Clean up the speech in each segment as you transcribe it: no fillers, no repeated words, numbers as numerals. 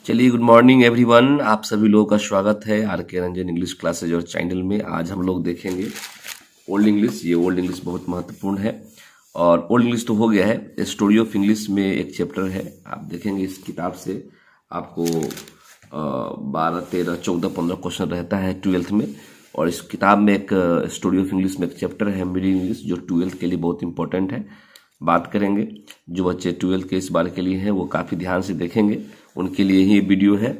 चलिए, good morning everyone. आप सभी लोगों का स्वागत है आर के रंजन इंग्लिश क्लासेज और चैनल में। आज हम लोग देखेंगे ओल्ड इंग्लिश। ये ओल्ड इंग्लिश बहुत महत्वपूर्ण है और ओल्ड इंग्लिश तो हो गया है। स्टोरी ऑफ इंग्लिश में एक चैप्टर है, आप देखेंगे इस किताब से आपको 12, 13, 14, 15 क्वेश्चन रहता है 12th में। और इस किताब में एक स्टोरी ऑफ इंग्लिश में एक चैप्टर है मिडिल इंग्लिश, जो 12th के लिए बहुत इंपॉर्टेंट है। बात करेंगे जो बच्चे 12th के इस बार के लिए हैं वो काफ़ी ध्यान से देखेंगे, उनके लिए ही वीडियो है।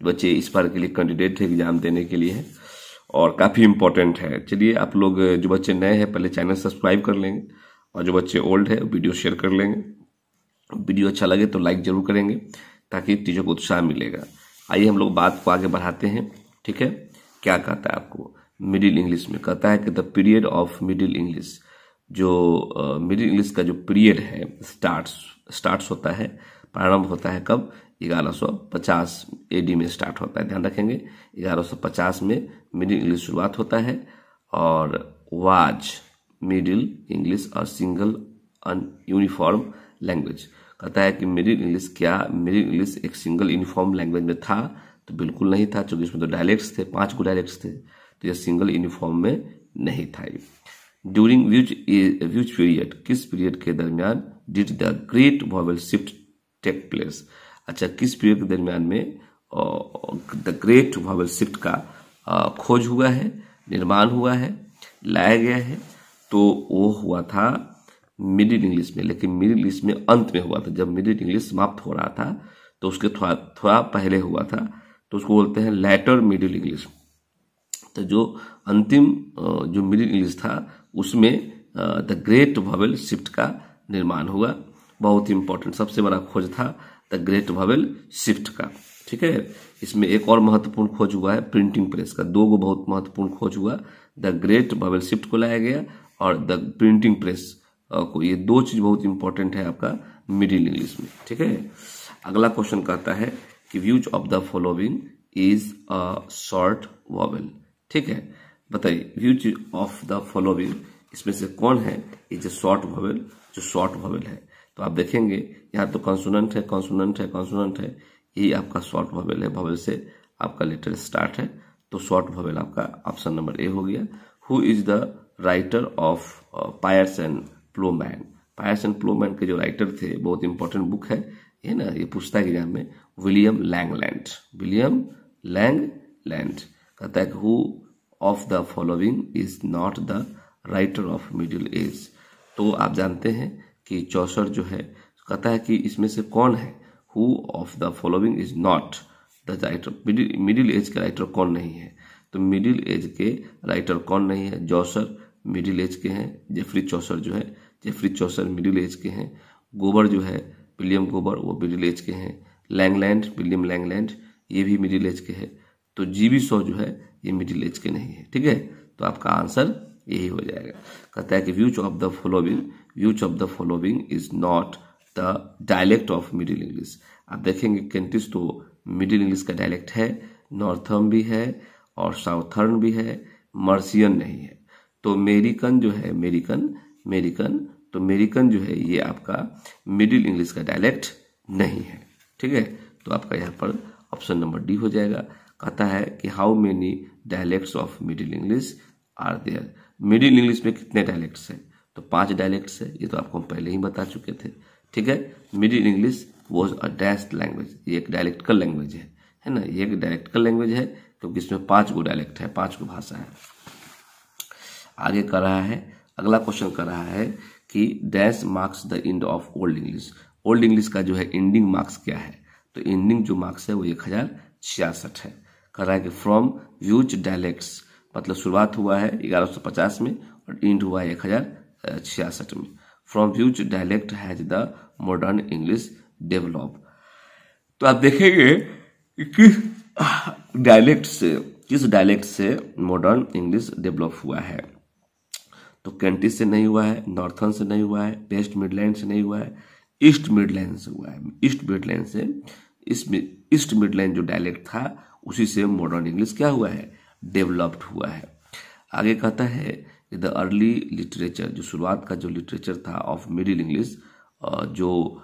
बच्चे इस बार के लिए कैंडिडेट है, एग्जाम देने के लिए है और काफ़ी इंपॉर्टेंट है। चलिए, आप लोग जो बच्चे नए हैं पहले चैनल सब्सक्राइब कर लेंगे और जो बच्चे ओल्ड है वीडियो शेयर कर लेंगे। वीडियो अच्छा लगे तो लाइक जरूर करेंगे ताकि टीचर को उत्साह मिलेगा। आइए हम लोग बात को आगे बढ़ाते हैं। ठीक है, क्या कहता है आपको मिडिल इंग्लिश में? कहता है कि the period of Middle English, जो मिडिल इंग्लिश का जो पीरियड है स्टार्ट्स होता है, प्रारंभ होता है कब? 1150 AD में स्टार्ट होता है। ध्यान रखेंगे 1150 में मिडिल इंग्लिश शुरुआत होता है। और वाज मिडिल इंग्लिश और सिंगल यूनिफॉर्म लैंग्वेज। कहता है कि मिडिल इंग्लिश, क्या मिडिल इंग्लिश एक सिंगल यूनिफॉर्म लैंग्वेज में था? तो बिल्कुल नहीं था, क्योंकि इसमें तो डायलेक्ट्स थे, 5 गो डायलेक्ट्स थे, तो यह सिंगल यूनिफॉर्म में नहीं था। ड्यूरिंग विच पीरियड, किस पीरियड के दरमियान did the great vowel shift take place? अच्छा, किस पीरियड के दरमियान में द ग्रेट वॉवेल शिफ्ट का खोज हुआ है, निर्माण हुआ है, लाया गया है? तो वो हुआ था मिडिल इंग्लिश में, लेकिन मिडिल इंग्लिश में अंत में हुआ था। जब मिडिल इंग्लिश समाप्त हो रहा था तो उसके थोड़ा पहले हुआ था, तो उसको बोलते हैं लेटर मिडिल इंग्लिश। तो जो अंतिम जो मिडिल इंग्लिश था उसमें द ग्रेट वॉवेल शिफ्ट का निर्माण हुआ। बहुत इंपॉर्टेंट, सबसे बड़ा खोज था द ग्रेट वॉवेल शिफ्ट का। ठीक है, इसमें एक और महत्वपूर्ण खोज हुआ है प्रिंटिंग प्रेस का। 2 गो बहुत महत्वपूर्ण खोज हुआ, द ग्रेट वॉवेल शिफ्ट को लाया गया और द प्रिंटिंग प्रेस को। ये 2 चीज बहुत इंपॉर्टेंट है आपका मिडिल इंग्लिश में। ठीक है, अगला क्वेश्चन कहता है कि views of the following is a short vowel. ठीक है, बताइए व्यूज ऑफ द फॉलोइंग इसमें से कौन है इज अ शॉर्ट वॉवेल, जो शॉर्ट वॉवेल है? तो आप देखेंगे यहाँ तो कॉन्सोनेंट है, कॉन्सोनेंट है, कॉन्सोनेंट है, ये आपका शॉर्ट वॉवेल है। वॉवेल से आपका लेटर स्टार्ट है, तो शॉर्ट वॉवेल आपका ऑप्शन नंबर ए हो गया। Who is the writer of pierce and Plowman? Pierce and Plowman के जो राइटर थे, बहुत इंपॉर्टेंट बुक है ये ना, ये पूछता है एग्जाम में। William Langland, William Langland. कहता है who of the following is not the writer of middle age? तो आप जानते हैं कि चौसर जो है, कहता है कि इसमें से कौन है, who of the following is not the writer, middle Age के राइटर कौन नहीं है? तो मिडिल एज के राइटर कौन नहीं है? चौसर मिडिल एज के हैं, जेफरी चौसर जो है, जेफरी चौसर मिडिल एज के हैं। गोबर जो है, विलियम गोबर, वो मिडिल एज के हैं। लैंगलैंड, विलियम लैंगलैंड, ये भी मिडिल एज के हैं। तो जीबी शॉ जो है ये मिडिल एज के नहीं है। ठीक है, तो आपका आंसर यही हो जाएगा। कहता है कि views of the following is not the dialect of Middle English. आप देखेंगे केंटिश तो मिडिल इंग्लिश का डायलेक्ट है, नॉर्थर्न भी है और साउथर्न भी है, मर्सियन नहीं है। तो मेरिकन जो है, मेरिकन जो है ये आपका मिडिल इंग्लिश का डायलेक्ट नहीं है। ठीक है, तो आपका यहाँ पर ऑप्शन नंबर डी हो जाएगा। कहता है कि how many dialects of Middle English are there? Middle English में कितने डायलेक्ट्स हैं? तो 5 डायलेक्ट्स है, ये तो आपको हम पहले ही बता चुके थे। ठीक है, Middle English was a dashed language, ये एक डायलेक्टिकल लैंग्वेज है ना, ये एक डायलेक्टिकल लैंग्वेज है क्योंकि इसमें 5 गो डायलेक्ट है, 5 गो भाषा है। आगे कर रहा है, अगला क्वेश्चन कर रहा है कि dash marks the end of old English. Old English का जो है एंडिंग मार्क्स क्या है? तो एंडिंग जो मार्क्स है वो 1066 है। कह रहा है कि फ्रॉम व्यूज डायलेक्ट्स, मतलब शुरुआत हुआ है 1150 में और एंड हुआ है 1066 में। From views dialect has the modern English develop? तो आप देखेंगे किस डायलेक्ट से मॉडर्न इंग्लिश डेवलप हुआ है। तो कैंटिस से नहीं हुआ है, नॉर्थर्न से नहीं हुआ है, वेस्ट मिडलैंड से नहीं हुआ है, ईस्ट मिडलैंड से हुआ है। ईस्ट मिडलैंड से, इसमें ईस्ट मिडलैंड जो डायलेक्ट था उसी से मॉडर्न इंग्लिश क्या हुआ है? डेवलप्ड हुआ है। आगे कहता है द अर्ली लिटरेचर, जो शुरुआत का जो लिटरेचर था ऑफ मिडिल इंग्लिश, जो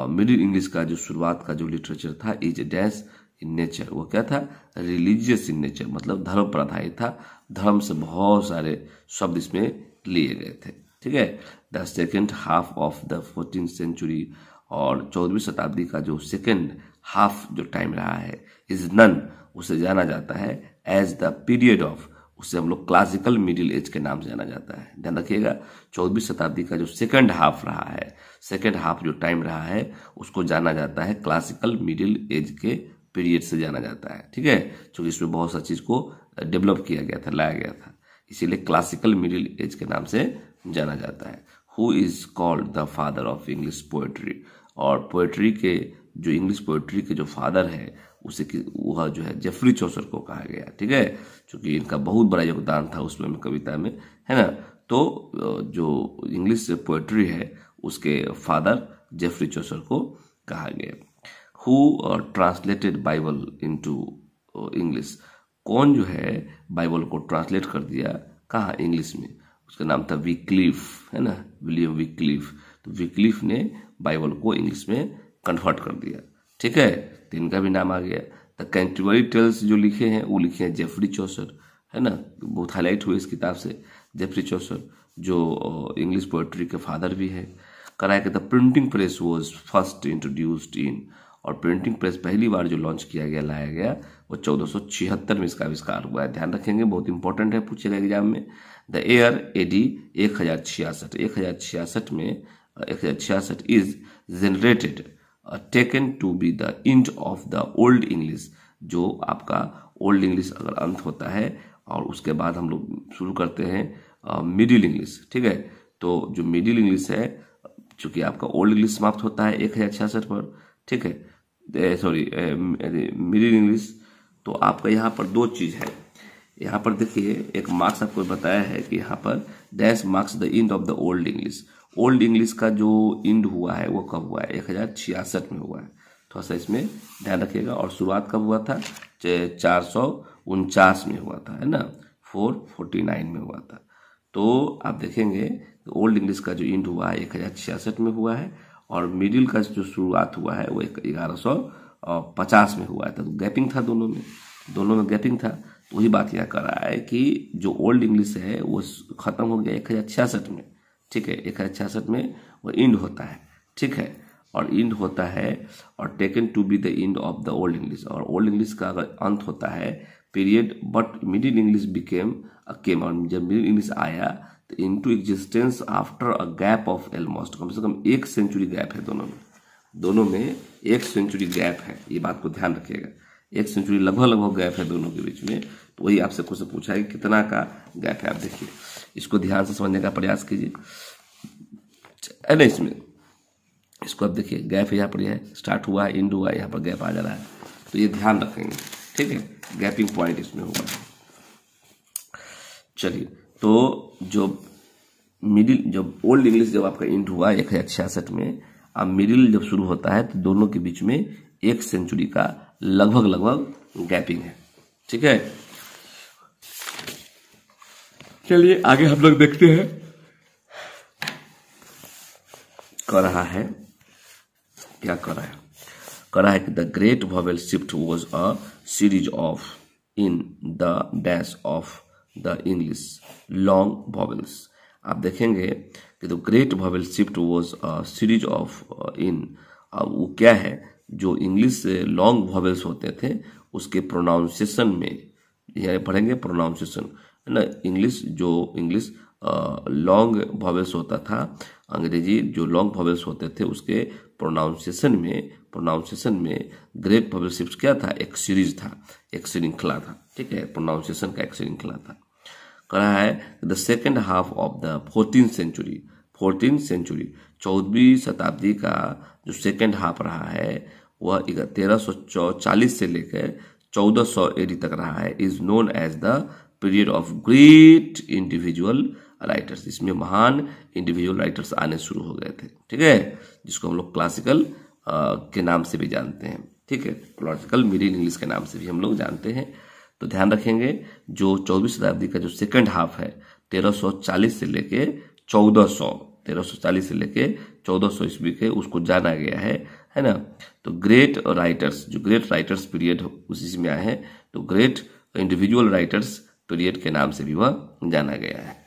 मिडिल इंग्लिश का जो शुरुआत का जो लिटरेचर था इज डैश इन नेचर, वो क्या था, रिलीजियस इन नेचर, मतलब धर्म पर आधारित था, धर्म से बहुत सारे शब्द इसमें लिए गए थे। ठीक है। The second half of the 14th century, और 14वीं शताब्दी का जो सेकेंड हाफ जो टाइम रहा है, इज नन, उसे जाना जाता है एज द पीरियड ऑफ, उसे हम लोग क्लासिकल मिडिल एज के नाम से जाना जाता है। ध्यान रखिएगा, 14वीं शताब्दी का जो सेकेंड हाफ रहा है, सेकेंड हाफ जो टाइम रहा है, उसको जाना जाता है क्लासिकल मिडिल एज के पीरियड से जाना जाता है। ठीक है, क्योंकि इसमें बहुत सा चीज को डेवलप किया गया था, लाया गया था, इसीलिए क्लासिकल मिडिल एज के नाम से जाना जाता है। Who is called the father of English poetry, और पोएट्री के जो इंग्लिश पोएट्री के जो फादर है उसे वह जो है जेफरी चौसर को कहा गया। ठीक है, क्योंकि इनका बहुत बड़ा योगदान था उसमें, कविता में, है ना। तो जो इंग्लिश पोएट्री है उसके फादर जेफरी चौसर को कहा गया। Who translated Bible into English, कौन जो है बाइबल को ट्रांसलेट कर दिया कहाँ, इंग्लिश में, उसका नाम था विक्लिफ, है ना, विलियम विक्लिफ। तो विक्लिफ ने बाइबल को इंग्लिश में कन्वर्ट कर दिया। ठीक है, तो इनका भी नाम आ गया। द कैंटरबरी टेल्स जो लिखे हैं वो लिखे हैं जेफरी चौसर, है ना, बहुत हाईलाइट हुए इस किताब से, जेफरी चौसर जो इंग्लिश पोएट्री के फादर भी है। कराया कि the printing press was first introduced in, और प्रिंटिंग प्रेस पहली बार जो लॉन्च किया गया, लाया गया, वो 1476 में इसका आविष्कार हुआ है। ध्यान रखेंगे, बहुत इंपॉर्टेंट है, पूछेगा एग्जाम में। The year AD 1066 is generated taken to be the end of the old English, जो आपका ओल्ड इंग्लिश अगर अंत होता है और उसके बाद हम लोग शुरू करते हैं मिडिल इंग्लिश। ठीक है, तो जो मिडिल इंग्लिश है, चूंकि आपका ओल्ड इंग्लिश समाप्त होता है 1066 पर, ठीक है, सॉरी मिडिल इंग्लिश, तो आपका यहाँ पर दो चीज है। यहाँ पर देखिए, एक मार्क्स आपको बताया है कि यहाँ पर dash marks the end of the old English. Old English का जो एंड हुआ है वो कब हुआ है, 1066 में हुआ है, थोड़ा सा इसमें ध्यान रखिएगा। और शुरुआत कब हुआ था, 449 में हुआ था, है ना, 449 में हुआ था। तो आप देखेंगे ओल्ड इंग्लिश का जो एंड हुआ है 1066 में हुआ है, और मिडिल का जो शुरुआत हुआ है वो 1150 में हुआ है। तो गैपिंग था दोनों में गैपिंग था। तो वही बात यहाँ कर रहा है कि जो ओल्ड इंग्लिश है वो खत्म हो गया 1066 में। ठीक है, 1066 में वो एंड होता है। ठीक है, और एंड होता है और taken to be the end of the old English, और ओल्ड इंग्लिश का अगर अंत होता है period, but middle English became came, और जब मिडिल इंग्लिश आया तो into existence after a gap of almost, कम से कम 1 सेंचुरी गैप है दोनों में 1 सेंचुरी गैप है, ये बात को ध्यान रखिएगा। 1 सेंचुरी लगभग गैप है दोनों के बीच में। तो वही आपसे कुछ पूछा है कि कितना का गैप है, आप देखिए, इसको ध्यान से समझने का प्रयास कीजिए, है ना। इसको आप देखिए, गैप यहाँ पर है, स्टार्ट हुआ है, एंड हुआ है, यहाँ पर गैप आ जा रहा है, तो ये ध्यान रखेंगे। ठीक है, गैपिंग पॉइंट इसमें हुआ है। चलिए, तो जब ओल्ड इंग्लिश जब आपका एंड हुआ 1066 में, अब मिडिल जब शुरू होता है तो दोनों के बीच में 1 सेंचुरी का लगभग गैपिंग है। ठीक है, चलिए आगे हम लोग देखते हैं। कर रहा है कि the great vowel shift was a series of in the dash of the English long vowels. आप देखेंगे कि the great vowel shift was a series of in, वो क्या है, जो इंग्लिश लॉन्ग वॉवेल्स होते थे उसके प्रोनाउंसिएशन में, यहाँ पढ़ेंगे प्रोनाउंसिएशन, है ना। इंग्लिश लॉन्ग वॉवेल्स होता था, अंग्रेजी जो लॉन्ग वॉवेल्स होते थे उसके प्रोनाउंसिएशन में ग्रेट वॉवेल शिफ्ट क्या था, एक सीरीज था, एक श्रृंखला था। ठीक है, प्रोनाउंसिएशन का एक श्रृंखला था। कहा है the second half of the 14th century, 14वीं शताब्दी का जो सेकेंड हाफ रहा है वह 1340 से लेकर 1400 एडी तक रहा है, is known as the period of great individual writers. इसमें महान इंडिविजुअल राइटर्स आने शुरू हो गए थे। ठीक है, जिसको हम लोग क्लासिकल के नाम से भी जानते हैं। ठीक है, क्लासिकल मिडिल इंग्लिश के नाम से भी हम लोग जानते हैं। तो ध्यान रखेंगे, जो 14वीं शताब्दी का जो सेकंड हाफ है 1340 से लेके 1400 ईस्वी के, उसको जाना गया है है ना। तो ग्रेट राइटर्स, जो ग्रेट राइटर्स पीरियड उसी में आए हैं, तो ग्रेट इंडिविजुअल राइटर्स पीरियड के नाम से भी वह जाना गया है।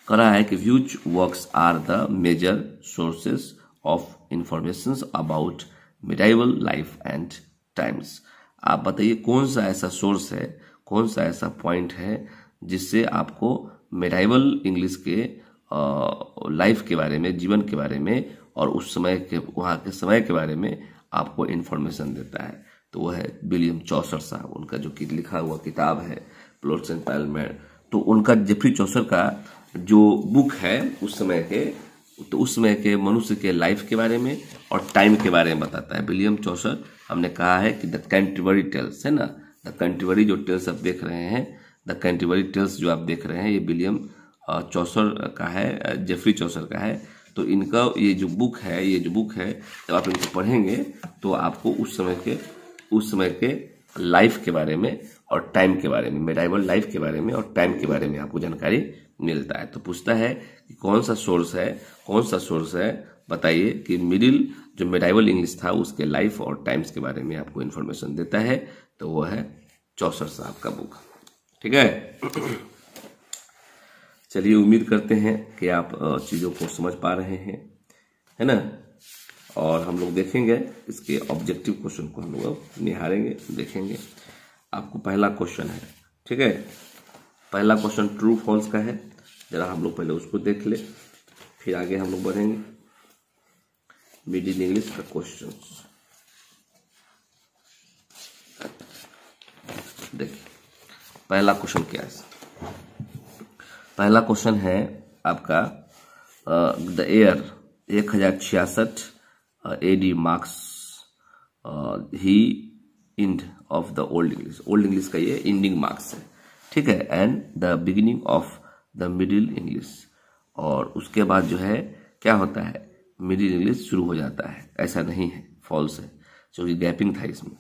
कह रहा है कि which works are the major sources of information about medieval life and times. आप बताइए कौन सा ऐसा सोर्स है, कौन सा ऐसा पॉइंट है जिससे आपको मिडाइवल इंग्लिश के लाइफ के बारे में, जीवन के बारे में और उस समय के, वहाँ के समय के बारे में आपको इन्फॉर्मेशन देता है। तो वो है विलियम चौसर साहब, उनका जो कि लिखा हुआ किताब है प्लॉट्स एंड पैरलमैन। तो उनका जेफरी चौसर का जो बुक है उस समय के, तो उस समय के मनुष्य के लाइफ के बारे में और टाइम के बारे में बताता है। विलियम चौसर, हमने कहा है कि द कैंटरबरी टेल्स है ना, द कैंटरबरी जो टेल्स आप देख रहे हैं, द कैंटरबरी टेल्स जो आप देख रहे हैं, ये विलियम चौसर का है, जेफरी चौसर का है। तो इनका ये जो बुक है, जब आप इनको पढ़ेंगे तो आपको उस समय के लाइफ के बारे में और टाइम के बारे में, मेडाइवल लाइफ के बारे में और टाइम के बारे में आपको जानकारी मिलता है। तो पूछता है कि कौन सा सोर्स है, बताइए कि जो मेडाइवल इंग्लिश था उसके लाइफ और टाइम्स के बारे में आपको इन्फॉर्मेशन देता है। तो वो है चौसर साहब का बुक। ठीक है, चलिए उम्मीद करते हैं कि आप चीज़ों को समझ पा रहे हैं, है ना। और हम लोग देखेंगे इसके ऑब्जेक्टिव क्वेश्चन को, हम लोग निहारेंगे, देखेंगे। आपको पहला क्वेश्चन है, ठीक है, पहला क्वेश्चन ट्रू फॉल्स का है। जरा हम लोग पहले उसको देख ले, फिर आगे हम लोग बढ़ेंगे। मिडिल इंग्लिश का क्वेश्चन देखिए, पहला क्वेश्चन क्या है। पहला क्वेश्चन है आपका the year 1066 AD marks he end of the old English. Old English का ये इंडिंग मार्क्स है, ठीक है, and the beginning of the Middle English. और उसके बाद जो है क्या होता है, मिडिल इंग्लिश शुरू हो जाता है। ऐसा नहीं है, फॉल्स है, क्योंकि गैपिंग था इसमें,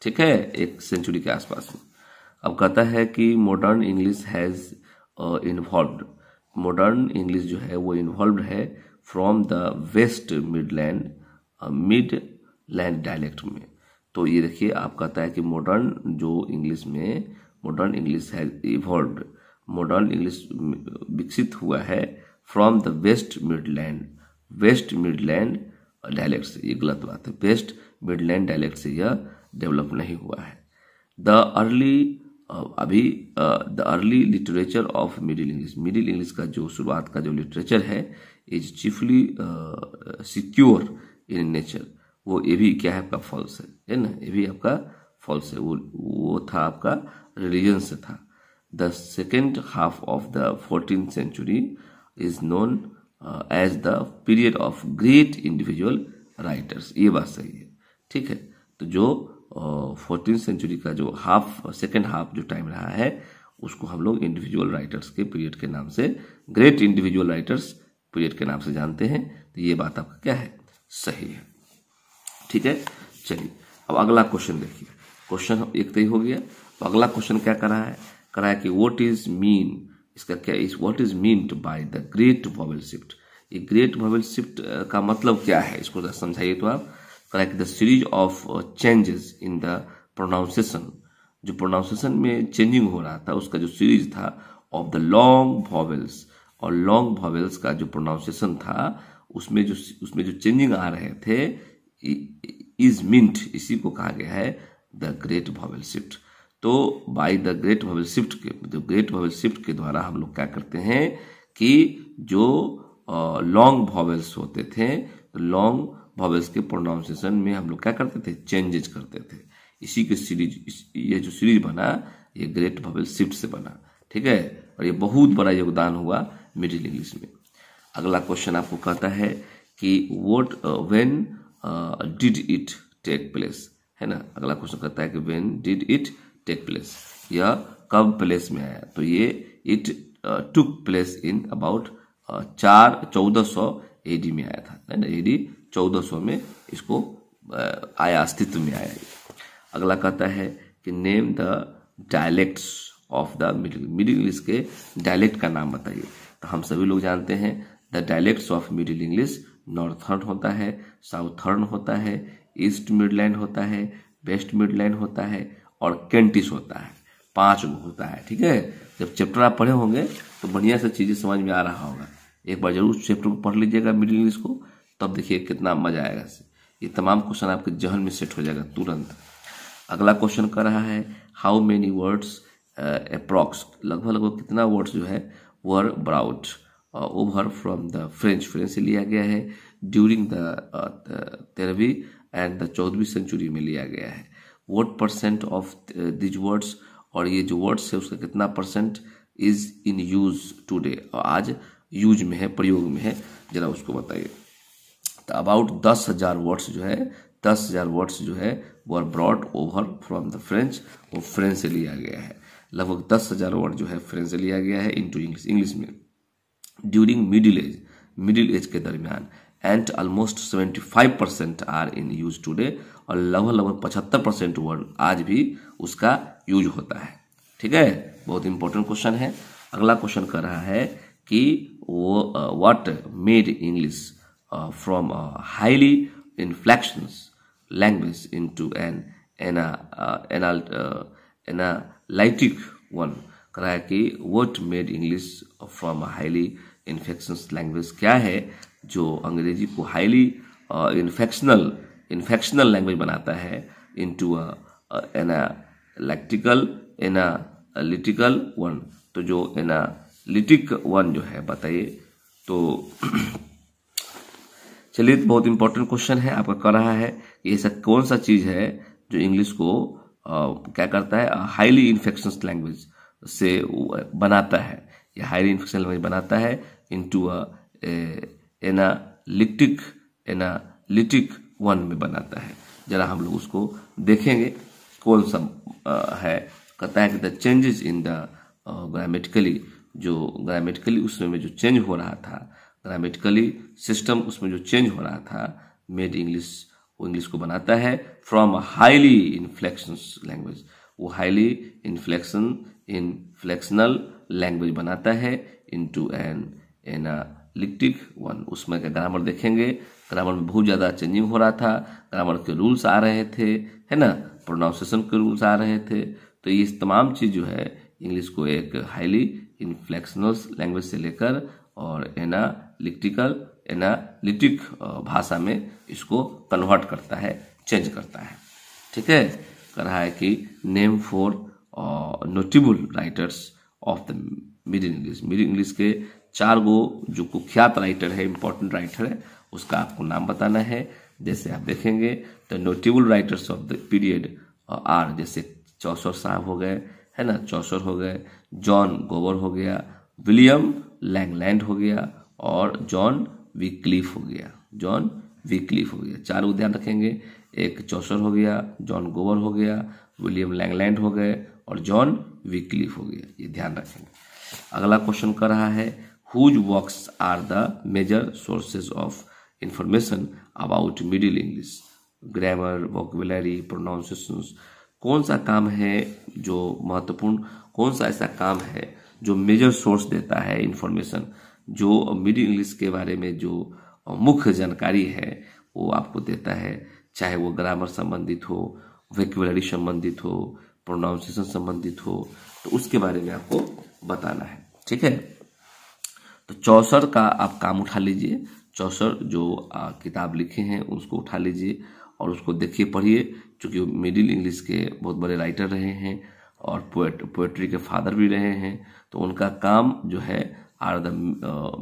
ठीक है, 1 सेंचुरी के आसपास में। अब कहता है कि modern English has involved, modern English जो है वो इन्वॉल्व्ड है from the West Midland dialect में। तो ये देखिए, आप कहता है कि modern English has evolved, modern English विकसित हुआ है from the West Midland dialect से। ये गलत बात है, वेस्ट मिडलैंड डायलेक्ट से यह डेवलप नहीं हुआ है। The early literature of Middle English का जो शुरुआत का जो लिटरेचर है, is chiefly secure in nature. वो ये भी क्या है आपका फॉल्स है ना, ये भी आपका फॉल्स है। वो था आपका रिलीजन से था। The second half of the 14th century is known as the period of great individual writers. ये बात सही है, ठीक है। तो जो 14th century का जो सेकेंड हाफ जो टाइम रहा है, उसको हम लोग इंडिविजुअल राइटर्स के पीरियड के नाम से, ग्रेट इंडिविजुअल राइटर्स पीरियड के नाम से जानते हैं। तो ये बात आपका क्या है, सही है, ठीक है। चलिए अब अगला क्वेश्चन देखिए, क्वेश्चन एक तो ही हो गया। तो अगला क्वेश्चन क्या कर रहा है, व्हाट इज मीन, इसका क्या is what is meant by the great vowel shift. ये ग्रेट वॉवेल शिफ्ट का मतलब क्या है, इसको समझाइए। तो आप the series of changes in the pronunciation, जो प्रोनाउंसिएशन में चेंजिंग हो रहा था उसका जो सीरीज था ऑफ द लॉन्ग वॉवेल्स, और लॉन्ग वॉवेल्स का जो प्रोनाउंसिएशन था उसमें जो चेंजिंग आ रहे थे, इज मिंट, इसी को कहा गया है द ग्रेट वॉवेल शिफ्ट। तो by the great vowel shift के, जो ग्रेट वॉवेल शिफ्ट के द्वारा हम लोग क्या करते हैं कि जो लॉन्ग वॉवेल्स होते थे, तो लॉन्ग वॉवेल्स के प्रोनाउंसिएशन में हम लोग क्या करते थे, चेंजेस करते थे। इसी के सीरीज, ये जो सीरीज बना ये ग्रेट वॉवेल शिफ्ट से बना, ठीक है। और ये बहुत बड़ा योगदान हुआ मिडिल इंग्लिश में। अगला क्वेश्चन आपको कहता है कि when did it take place, है ना। अगला क्वेश्चन कहता है कि when did it take place, यह कब प्लेस में आया। तो ये it took place in about 1400 AD में आया था, है ना। AD 1400 में इसको आया, अस्तित्व में आया। अगला कहता है कि name the dialects of the Middle English के डायलेक्ट का नाम बताइए। तो हम सभी लोग जानते हैं the dialects of Middle English northern होता है, साउथर्न होता है, ईस्ट मिडलैंड होता है, वेस्ट मिडलैंड होता है और केंटिश होता है। 5 होता है। ठीक है, जब चैप्टर आप पढ़े होंगे तो बढ़िया से चीजें समझ में आ रहा होगा। एक बार जरूर चैप्टर को पढ़ लीजिएगा मिडिल इंग्लिश को, तब देखिए कितना मजा आएगा इससे। ये तमाम क्वेश्चन आपके जहन में सेट हो जाएगा तुरंत। अगला क्वेश्चन कर रहा है हाउ मेनी वर्ड्स अप्रॉक्स, लगभग कितना वर्ड्स जो है were brought over from the French से लिया गया है, ड्यूरिंग द 13वीं एंड द 14वीं सेंचुरी में लिया गया है। What percent of these words, और ये जो वर्ड्स है उसका कितना percent is in use today, और आज यूज में है, प्रयोग में है, जरा उसको बताइए। तो अबाउट 10,000 वर्ड्स जो है 10,000 वर्ड्स जो है were brought over from the French, वो फ्रेंच से लिया गया है। लगभग 10,000 वर्ड जो है फ्रेंच से लिया गया है इनटू इंग्लिश में। ड्यूरिंग मिडिल एज के दरमियान, and almost 75% are in use today, और लगभग 75% वर्ड आज भी उसका यूज होता है। ठीक है, बहुत इंपॉर्टेंट क्वेश्चन है। अगला क्वेश्चन कर रहा है कि वो what made English from highly inflections language into an analytic one, कर रहा है कि what made English from highly infections language, क्या है जो अंग्रेजी को हाईली इन्फेक्शनल लैंग्वेज बनाता है इनटू एनालिटिकल वन। तो जो एनालिटिक वन जो है बताइए। तो चलिए, बहुत इंपॉर्टेंट क्वेश्चन है आपका, कर रहा है कि ऐसा कौन सा चीज है जो इंग्लिश को क्या करता है, हाईली इन्फेक्शंस लैंग्वेज से बनाता है, या हाईली इन्फेक्शनल लैंग्वेज बनाता है इनटू एनालिटिक वन में बनाता है। जरा हम लोग उसको देखेंगे कौन सा है। कहता है कि the changes in the grammatically, जो ग्रामेटिकली उसमें जो चेंज हो रहा था, ग्रामेटिकली सिस्टम उसमें जो चेंज हो रहा था, मेड इंग्लिश, वो इंग्लिश को बनाता है फ्रॉम हाईली इन्फ्लेक्शंस लैंग्वेज, वो हाईली इन्फ्लेक्शनल लैंग्वेज बनाता है इनटू एनालिटिक वन। उसमें का ग्रामर देखेंगे, ग्रामर में बहुत ज़्यादा चेंजिंग हो रहा था, ग्रामर के रूल्स आ रहे थे, है ना, प्रोनाउंसिएशन के रूल्स आ रहे थे। तो ये तमाम चीज़ जो है इंग्लिश को एक हाईली इन्फ्लेक्शनल लैंग्वेज से लेकर और एनालिटिक भाषा में इसको कन्वर्ट करता है, चेंज करता है। ठीक है, कह रहा है कि name for notable writers of the Middle English के 4 गो जो कुख्यात राइटर है, इंपॉर्टेंट राइटर है, उसका आपको नाम बताना है। जैसे आप देखेंगे the notable writers of the period are, जैसे चौसर साहब हो गए, है ना, चौसर हो गए, जॉन गोवर हो गया, विलियम लैंगलैंड हो गया और जॉन विक्लिफ हो गया। 4 ध्यान रखेंगे, एक चौसर हो गया, जॉन गोवर हो गया, विलियम लैंगलैंड हो गए और जॉन विक्लिफ हो गया, ये ध्यान रखेंगे। अगला क्वेश्चन कर रहा है whose works are the major sources of information about Middle English, grammar, vocabulary, pronunciations. कौन सा काम है जो महत्वपूर्ण, कौन सा ऐसा काम है जो मेजर सोर्स देता है इंफॉर्मेशन, जो मिडिल इंग्लिश के बारे में जो मुख्य जानकारी है वो आपको देता है, चाहे वो ग्रामर संबंधित हो, वोकैबुलरी संबंधित हो, प्रोनाउंसिएशन संबंधित हो, तो उसके बारे में आपको बताना है। ठीक है, तो चौसर का आप काम उठा लीजिए, चौसर जो किताब लिखे हैं उसको उठा लीजिए और उसको देखिए, पढ़िए, क्योंकि मिडिल इंग्लिश के बहुत बड़े राइटर रहे हैं और पोएट्री के फादर भी रहे हैं। तो उनका काम जो है are the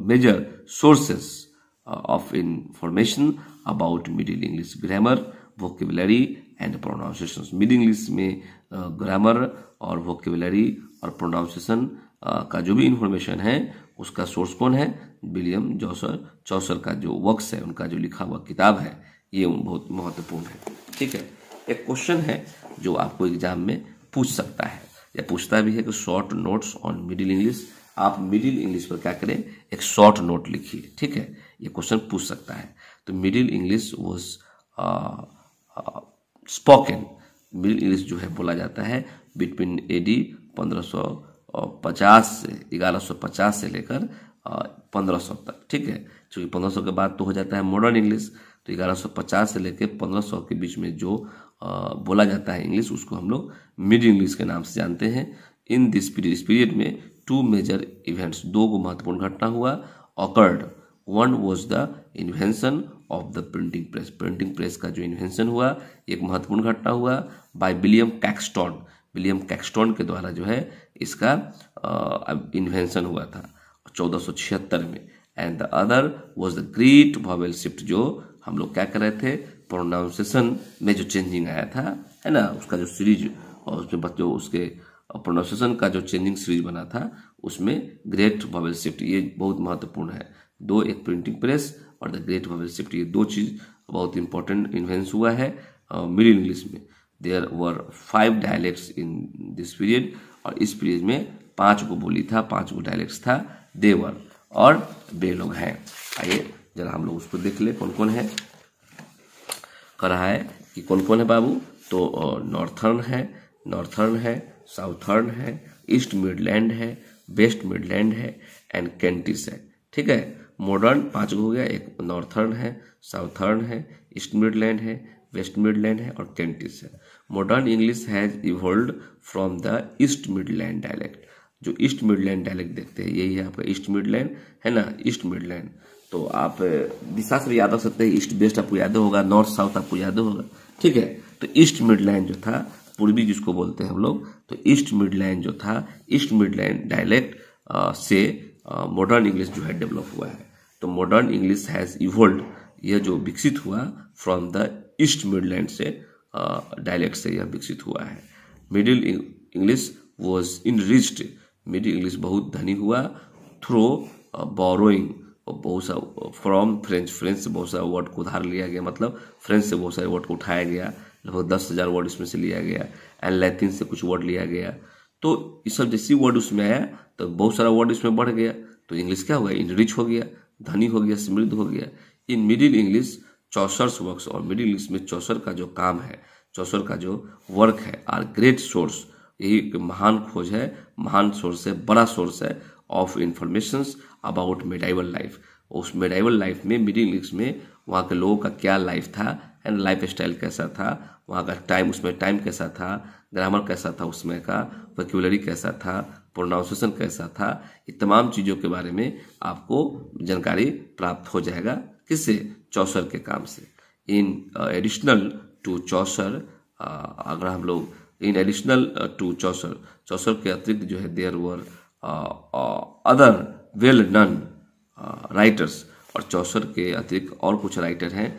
major sources of information about Middle English, grammar, vocabulary and pronunciations. Middle English में ग्रामर और वोकैबुलरी और प्रोनाउंसिएशन का जो भी इंफॉर्मेशन है उसका सोर्स कौन है, विलियम चौसर का जो वर्क्स है, उनका जो लिखा हुआ किताब है, ये बहुत महत्वपूर्ण है। ठीक है, एक क्वेश्चन है जो आपको एग्जाम में पूछ सकता है या पूछता भी है कि short notes on middle English. आप मिडिल इंग्लिश पर क्या करें, एक शॉर्ट नोट लिखिए। ठीक है, ये क्वेश्चन पूछ सकता है। तो middle English was spoken, middle English जो है बोला जाता है बिटवीन AD 1150 से लेकर 1500 तक, ठीक है। क्योंकि 1500 के बाद तो हो जाता है मॉडर्न इंग्लिश। तो 1150 से लेकर 1500 के बीच में जो बोला जाता है इंग्लिश, उसको हम लोग मिडिल इंग्लिश के नाम से जानते हैं। इन दिस पीरियड, इस पीरियड में 2 मेजर इवेंट्स, 2 को महत्वपूर्ण घटना हुआ awkward. One was the invention of the printing press, printing press का जो इन्वेंशन हुआ, एक महत्वपूर्ण घटना हुआ by William Caxton, William Caxton के द्वारा जो है इसका इन्वेंशन हुआ था 1476 में। And the other was the great vowel shift, जो हम लोग क्या कर रहे थे, प्रोनाउंसिएशन में जो चेंजिंग आया था, है ना, उसका जो सीरीज, और उसमें बच्चों उसके प्रोनाउंसिएशन का जो चेंजिंग सीरीज बना था, उसमें ग्रेट वॉवेल शिफ्ट ये बहुत महत्वपूर्ण है। दो, एक प्रिंटिंग प्रेस और द ग्रेट वॉवेल शिफ्ट, ये 2 चीज बहुत इंपॉर्टेंट इन्वेंस हुआ है मिडिल इंग्लिश में। There were 5 dialects in this period, और इस पीरियड में 5 को बोली था, 5 को डायलेक्ट्स था, देवर, और वे लोग हैं। आइए जरा हम लोग उसको देख ले कौन कौन है, कह रहा है कि कौन कौन है बाबू। तो नॉर्थर्न है, साउथर्न है, ईस्ट मिडलैंड है, वेस्ट मिडलैंड है, एंड कैंटिस है, ठीक है। मॉडर्न 5 हो गया, एक नॉर्थर्न है, साउथर्न है, ईस्ट मिडलैंड है, वेस्ट मिडलैंड है, और कैंटिस है। Modern English has evolved from the east Midland dialect, जो ईस्ट मिडलैंड डायलेक्ट देखते हैं, यही है आपका ईस्ट मिडलैंड, है ना, ईस्ट मिडलैंड। तो आप दिशा से याद रख सकते हैं, ईस्ट वेस्ट आपको याद होगा, नॉर्थ साउथ आपको याद होगा, ठीक है। तो ईस्ट मिडलैंड जो था, पूर्वी जिसको बोलते हैं हम लोग, तो ईस्ट मिडलैंड जो था, ईस्ट मिडलैंड डायलेक्ट से मॉडर्न इंग्लिश जो है डेवलप हुआ है। तो मॉडर्न इंग्लिश हैज इवॉल्व्ड, यह जो विकसित हुआ फ्रॉम द ईस्ट मिडलैंड से, डायलेक्ट से यह विकसित हुआ है। Middle English was enriched, middle English बहुत धनी हुआ थ्रू बोरोइंग, बहुत सा फ्रॉम फ्रेंच, फ्रेंच से बहुत सारा वर्ड को उधार लिया गया, मतलब फ्रेंच से बहुत सारे वर्ड को उठाया गया, लगभग 10,000 वर्ड इसमें से लिया गया, एंड लैटिन से कुछ वर्ड लिया गया। तो ये सब जैसी वर्ड उसमें आया तो बहुत सारा वर्ड इसमें बढ़ गया, तो इंग्लिश क्या हुआ, इनरिच हो गया, धनी हो गया, समृद्ध हो गया। In middle English Chaucer's works, और मिडिल इंग्लिश में चौसर का जो काम है, चौसर का जो वर्क है, आर ग्रेट सोर्स, यही एक महान खोज है, महान सोर्स है, बड़ा सोर्स है of informations about medieval life. उस मेडाइवल लाइफ में, मिडिल इंग्लिश में वहाँ के लोगों का क्या लाइफ था, एंड लाइफ स्टाइल कैसा था, वहाँ का टाइम, उसमें टाइम कैसा था, ग्रामर कैसा था, उसमें का वोकैबुलरी कैसा था, प्रोनाउंसिएशन कैसा था, ये तमाम चीज़ों के बारे में आपको जानकारी प्राप्त हो जाएगा, किससे, चौसर के काम से। इन एडिशनल टू चौसर, अगर हम लोग इन एडिशनल टू चौसर, चौसर के अतिरिक्त जो है there were other well known writers, और चौसर के अतिरिक्त और कुछ राइटर हैं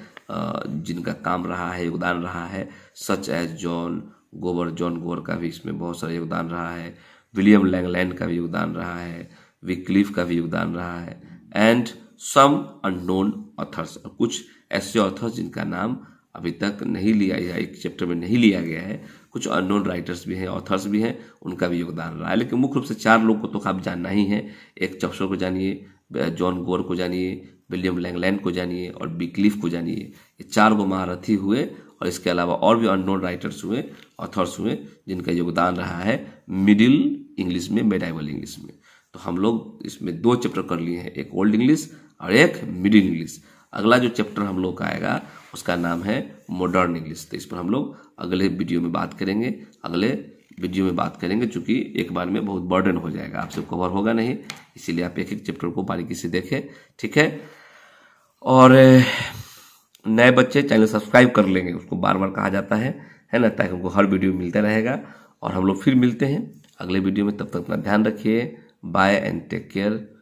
जिनका काम रहा है, योगदान रहा है, सच एज जॉन गोवर का भी इसमें बहुत सारा योगदान रहा है, विलियम लैंगलैंड का भी योगदान रहा है, विक्लिफ का भी योगदान रहा है, एंड सम अननोन ऑथर्स, और कुछ ऐसे ऑथर्स जिनका नाम अभी तक नहीं लिया या एक चैप्टर में नहीं लिया गया है, कुछ अननोन राइटर्स भी हैं, ऑथर्स भी हैं, उनका भी योगदान रहा है। लेकिन मुख्य रूप से 4 लोग को तो आप जानना ही है, एक चौसर को जानिए, जॉन गोवर को जानिए, विलियम लैंगलैंड को जानिए, और विक्लिफ को जानिए। ये 4 गो महारथी हुए, और इसके अलावा और भी अननोन राइटर्स हुए, ऑथर्स हुए, जिनका योगदान रहा है मिडिल इंग्लिश में, मेडाइवल इंग्लिश में। तो हम लोग इसमें 2 चैप्टर कर लिए हैं, एक ओल्ड इंग्लिश और एक मिडिल इंग्लिश। अगला जो चैप्टर हम लोग का आएगा उसका नाम है मॉडर्न इंग्लिश। तो इस पर हम लोग अगले वीडियो में बात करेंगे, चूंकि एक बार में बहुत बर्डन हो जाएगा, आपसे कवर होगा नहीं, इसीलिए आप एक चैप्टर को बारीकी से देखें, ठीक है। और नए बच्चे चैनल सब्सक्राइब कर लेंगे, उसको बार बार कहा जाता है ना, ताकि उनको हर वीडियो मिलता रहेगा। और हम लोग फिर मिलते हैं अगले वीडियो में, तब तक अपना ध्यान रखिए, बाय एंड टेक केयर।